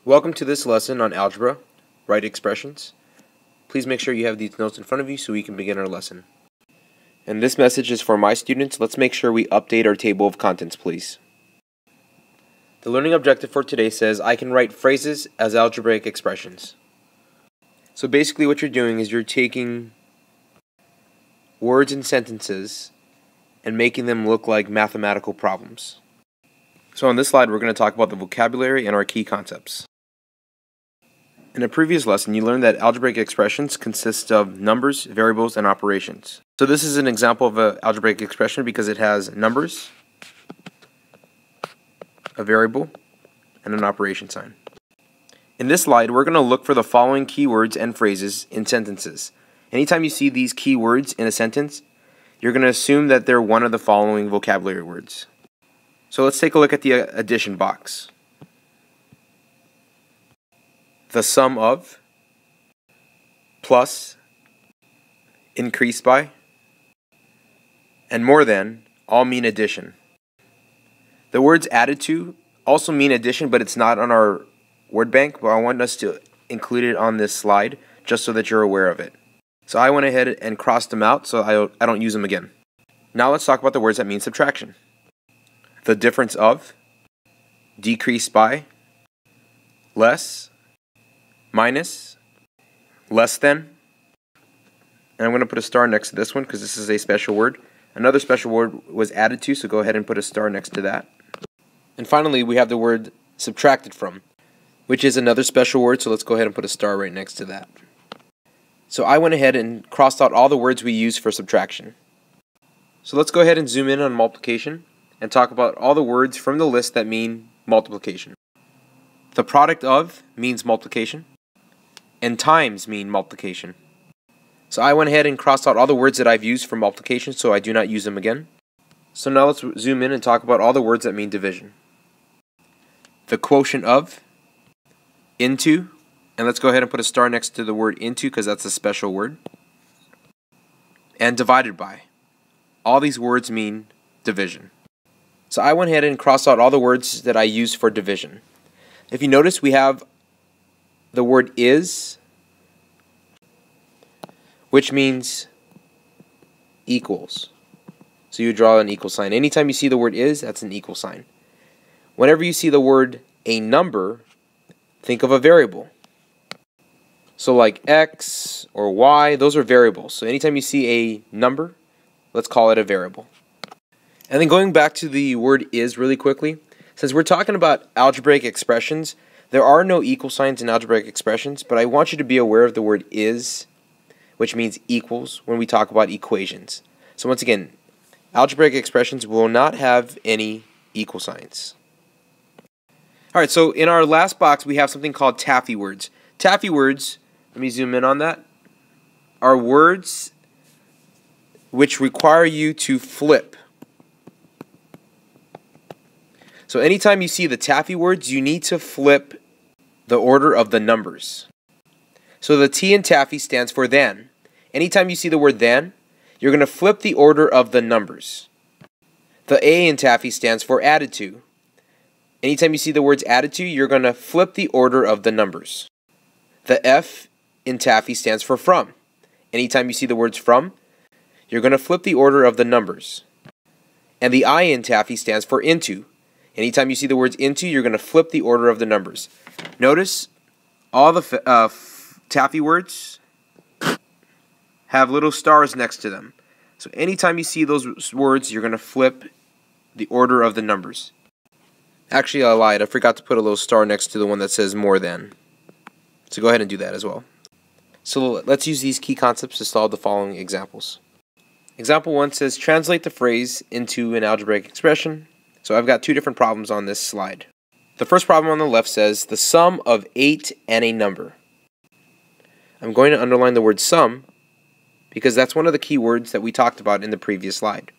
Welcome to this lesson on algebra, right expressions. Please make sure you have these notes in front of you so we can begin our lesson. And this message is for my students. Let's make sure we update our table of contents, please. The learning objective for today says I can write phrases as algebraic expressions. So basically what you're doing is you're taking words and sentences and making them look like mathematical problems. So on this slide we're going to talk about the vocabulary and our key concepts. In a previous lesson, you learned that algebraic expressions consist of numbers, variables, and operations. So this is an example of an algebraic expression because it has numbers, a variable, and an operation sign. In this slide, we're going to look for the following keywords and phrases in sentences. Anytime you see these keywords in a sentence, you're going to assume that they're one of the following vocabulary words. So let's take a look at the addition box. The sum of, plus, increase by, and more than all mean addition. The words added to also mean addition, but it's not on our word bank, but I want us to include it on this slide just so that you're aware of it. So I went ahead and crossed them out so I don't use them again. Now let's talk about the words that mean subtraction. The difference of, decrease by, less, minus, less than, and I'm going to put a star next to this one because this is a special word. Another special word was added to, so go ahead and put a star next to that. And finally, we have the word subtracted from, which is another special word, so let's go ahead and put a star right next to that. So I went ahead and crossed out all the words we use for subtraction. So let's go ahead and zoom in on multiplication and talk about all the words from the list that mean multiplication. The product of means multiplication, and times mean multiplication. So I went ahead and crossed out all the words that I've used for multiplication so I do not use them again. So now let's zoom in and talk about all the words that mean division. The quotient of, into, and let's go ahead and put a star next to the word into because that's a special word, and divided by. All these words mean division. So I went ahead and crossed out all the words that I used for division. If you notice, we have the word is, which means equals. So you draw an equal sign. Anytime you see the word is, that's an equal sign. Whenever you see the word a number, think of a variable. So like x or y, those are variables. So anytime you see a number, let's call it a variable. And then going back to the word is really quickly, since we're talking about algebraic expressions, there are no equal signs in algebraic expressions, but I want you to be aware of the word is, which means equals, when we talk about equations. So once again, algebraic expressions will not have any equal signs. Alright, so in our last box we have something called taffy words. Taffy words, let me zoom in on that, are words which require you to flip. So anytime you see the taffy words, you need to flip the order of the numbers. So the T in taffy stands for than. Anytime you see the word than, you're going to flip the order of the numbers. The A in taffy stands for added to. Anytime you see the words added to, you're going to flip the order of the numbers. The F in taffy stands for from. Anytime you see the words from, you're going to flip the order of the numbers. And the I in taffy stands for into. Anytime you see the words into, you're going to flip the order of the numbers. Notice all the taffy words have little stars next to them. So anytime you see those words, you're going to flip the order of the numbers. Actually, I lied. I forgot to put a little star next to the one that says more than. So go ahead and do that as well. So let's use these key concepts to solve the following examples. Example 1 says translate the phrase into an algebraic expression. So I've got two different problems on this slide. The first problem on the left says the sum of 8 and a number. I'm going to underline the word sum because that's one of the key words that we talked about in the previous slide.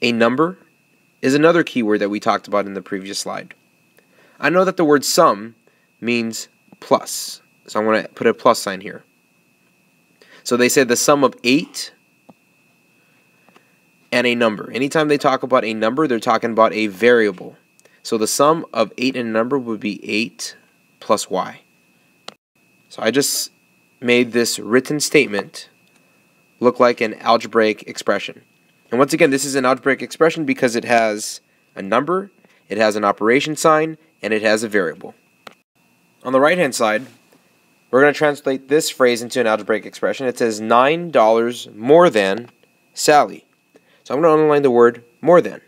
A number is another key word that we talked about in the previous slide. I know that the word sum means plus, so I'm going to put a plus sign here. So they said the sum of 8 and a number. Anytime they talk about a number, they're talking about a variable. So the sum of 8 and a number would be 8 plus y. So I just made this written statement look like an algebraic expression. And once again, this is an algebraic expression because it has a number, it has an operation sign, and it has a variable. On the right-hand side, we're going to translate this phrase into an algebraic expression. It says $9 more than Sally. So I'm going to underline the word more than.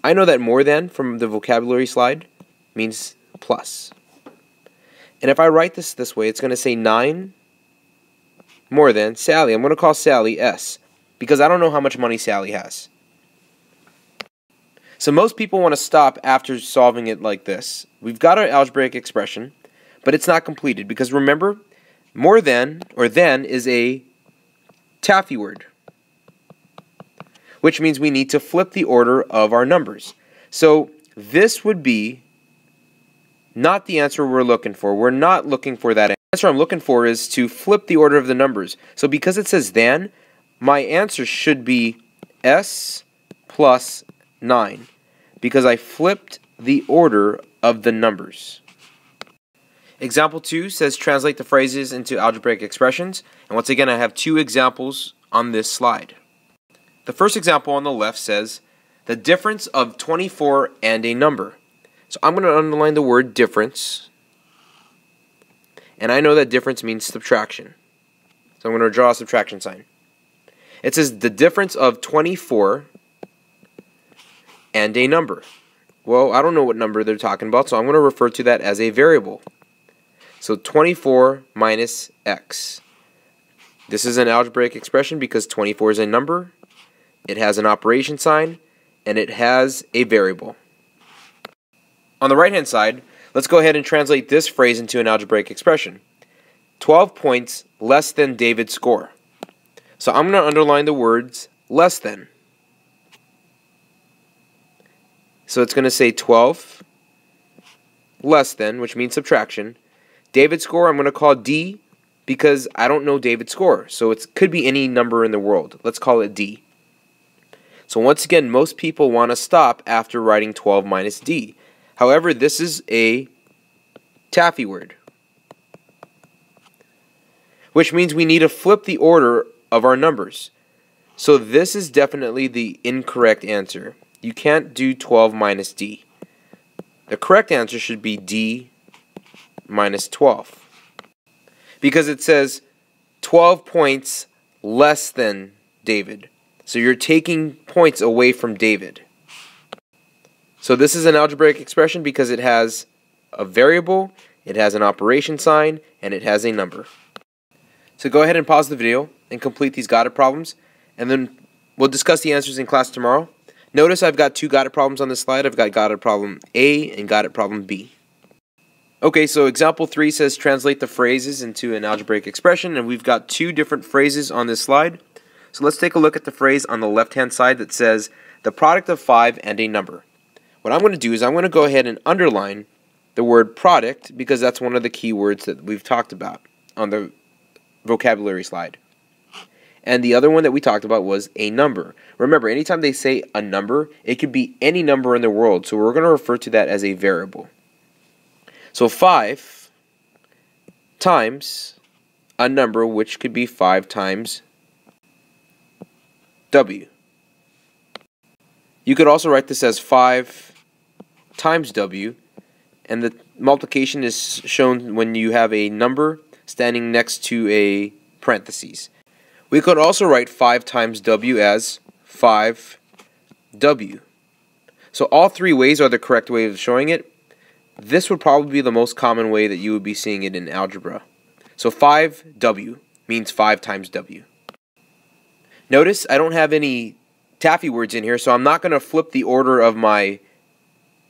I know that more than from the vocabulary slide means plus. And if I write this way, it's going to say 9 more than Sally. I'm going to call Sally S because I don't know how much money Sally has. So most people want to stop after solving it like this. We've got our algebraic expression, but it's not completed because remember, more than or then is a taffy word, which means we need to flip the order of our numbers. So this would be not the answer we're looking for. We're not looking for that answer. The answer I'm looking for is to flip the order of the numbers. So because it says than, my answer should be S plus 9 because I flipped the order of the numbers. Example 2 says translate the phrases into algebraic expressions. And once again, I have 2 examples on this slide. The first example on the left says the difference of 24 and a number. So I'm going to underline the word difference. And I know that difference means subtraction. So I'm going to draw a subtraction sign. It says the difference of 24 and a number. Well, I don't know what number they're talking about, so I'm going to refer to that as a variable. So 24 minus x. This is an algebraic expression because 24 is a number, it has an operation sign, and it has a variable. On the right-hand side, let's go ahead and translate this phrase into an algebraic expression. 12 points less than David's score. So I'm going to underline the words less than. So it's going to say 12 less than, which means subtraction. David's score I'm going to call D because I don't know David's score. So it could be any number in the world. Let's call it D. So once again, most people want to stop after writing 12 minus D. However, this is a taffy word, which means we need to flip the order of our numbers. So this is definitely the incorrect answer. You can't do 12 minus D. The correct answer should be D minus 12. Because it says 12 points less than David. So you're taking points away from David. So this is an algebraic expression because it has a variable, it has an operation sign, and it has a number. So go ahead and pause the video and complete these got it problems, and then we'll discuss the answers in class tomorrow. Notice I've got 2 got it problems on this slide. I've got it problem A and got it problem B. Okay, so example 3 says translate the phrases into an algebraic expression, and we've got 2 different phrases on this slide. So let's take a look at the phrase on the left-hand side that says the product of 5 and a number. What I'm going to do is I'm going to go ahead and underline the word product because that's one of the key words that we've talked about on the vocabulary slide. And the other one that we talked about was a number. Remember, anytime they say a number, it could be any number in the world. So we're going to refer to that as a variable. So 5 times a number, which could be 5 times W. You could also write this as 5 times W, and the multiplication is shown when you have a number standing next to a parentheses. We could also write 5 times W as 5W. So all 3 ways are the correct way of showing it. This would probably be the most common way that you would be seeing it in algebra. So 5W means 5 times W. Notice I don't have any taffy words in here, so I'm not going to flip the order of my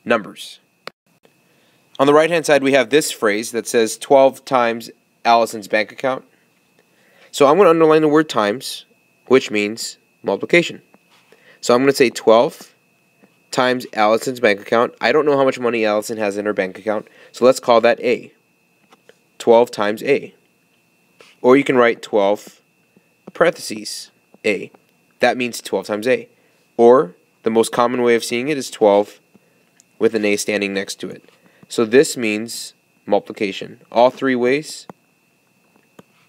numbers. On the right-hand side, we have this phrase that says 12 times Allison's bank account. So I'm going to underline the word times, which means multiplication. So I'm going to say 12 times Allison's bank account. I don't know how much money Allison has in her bank account, so let's call that A. 12 times A. Or you can write 12 parentheses A. That means 12 times A. Or the most common way of seeing it is 12 with an A standing next to it. So this means multiplication. All three ways,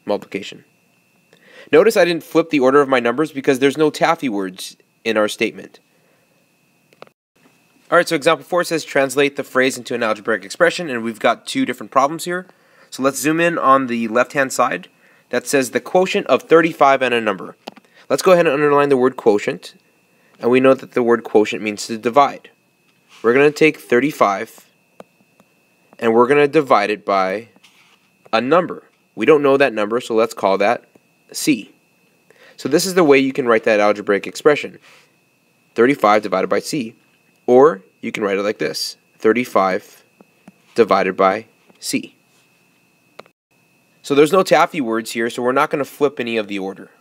multiplication. Notice I didn't flip the order of my numbers because there's no taffy words in our statement. Alright, so example 4 says translate the phrase into an algebraic expression, and we've got two different problems here. So let's zoom in on the left-hand side. That says the quotient of 35 and a number. Let's go ahead and underline the word quotient, and we know that the word quotient means to divide. We're going to take 35, and we're going to divide it by a number. We don't know that number, so let's call that C. So this is the way you can write that algebraic expression. 35 divided by C. Or you can write it like this. 35 divided by C. So there's no taffy words here, so we're not going to flip any of the order.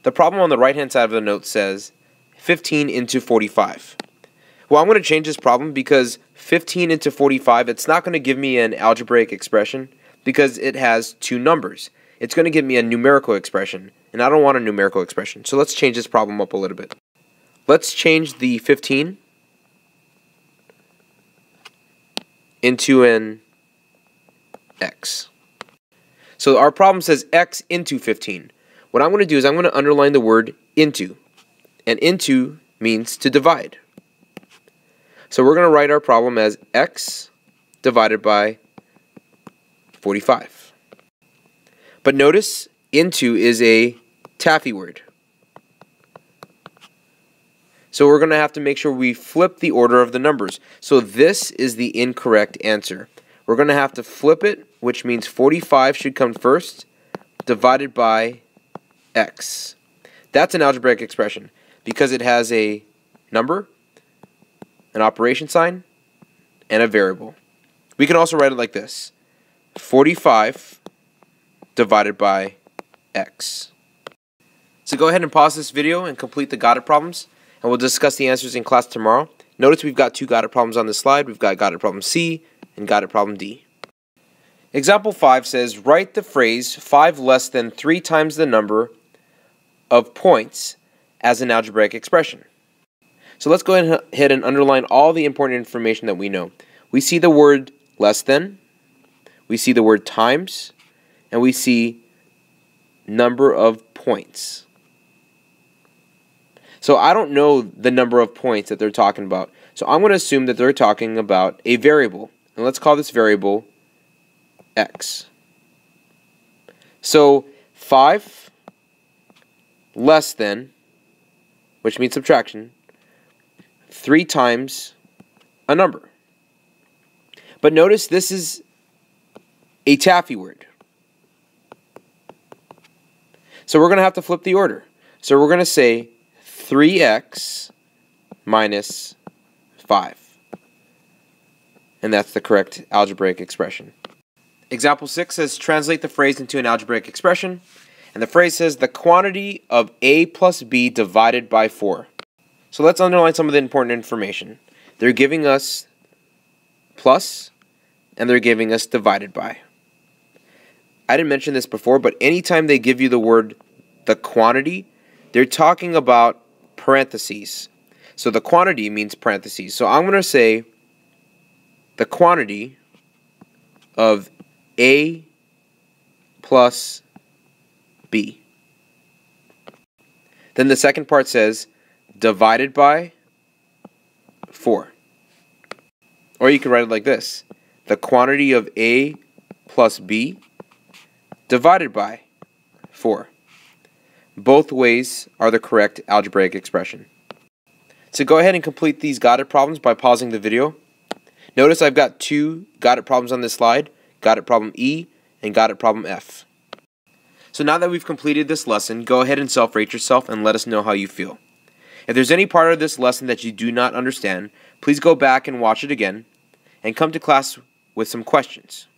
The problem on the right-hand side of the note says 15 into 45. Well, I'm going to change this problem because 15 into 45, it's not going to give me an algebraic expression because it has two numbers. It's going to give me a numerical expression, and I don't want a numerical expression. So let's change this problem up a little bit. Let's change the 15 into an x. So our problem says x into 15. What I'm going to do is I'm going to underline the word into. And into means to divide. So we're going to write our problem as x divided by 45. But notice into is a taffy word. So we're going to have to make sure we flip the order of the numbers. So this is the incorrect answer. We're going to have to flip it, which means 45 should come first, divided by x. That's an algebraic expression because it has a number, an operation sign, and a variable. We can also write it like this. 45 divided by x. So go ahead and pause this video and complete the got it problems, and we'll discuss the answers in class tomorrow. Notice we've got two got it problems on this slide. We've got it problem C and got it problem D. Example 5 says, write the phrase 5 less than 3 times the number of points as an algebraic expression. So let's go ahead and underline all the important information that we know. We see the word less than, we see the word times, and we see number of points. So I don't know the number of points that they're talking about. So I'm going to assume that they're talking about a variable. And let's call this variable x. So 5 less than, which means subtraction, 3 times a number. But notice this is a taffy word. So we're going to have to flip the order. So we're going to say 3x minus 5. And that's the correct algebraic expression. Example 6 says translate the phrase into an algebraic expression. And the phrase says the quantity of a plus b divided by 4. So let's underline some of the important information. They're giving us plus and they're giving us divided by. I didn't mention this before, but anytime they give you the word the quantity, they're talking about parentheses. So the quantity means parentheses. So I'm going to say the quantity of a plus b. Then the second part says divided by 4. Or you could write it like this. The quantity of a plus b divided by 4. Both ways are the correct algebraic expression. So go ahead and complete these got it problems by pausing the video. Notice I've got two got it problems on this slide, got it problem E and got it problem F. So now that we've completed this lesson, go ahead and self-rate yourself and let us know how you feel. If there's any part of this lesson that you do not understand, please go back and watch it again and come to class with some questions.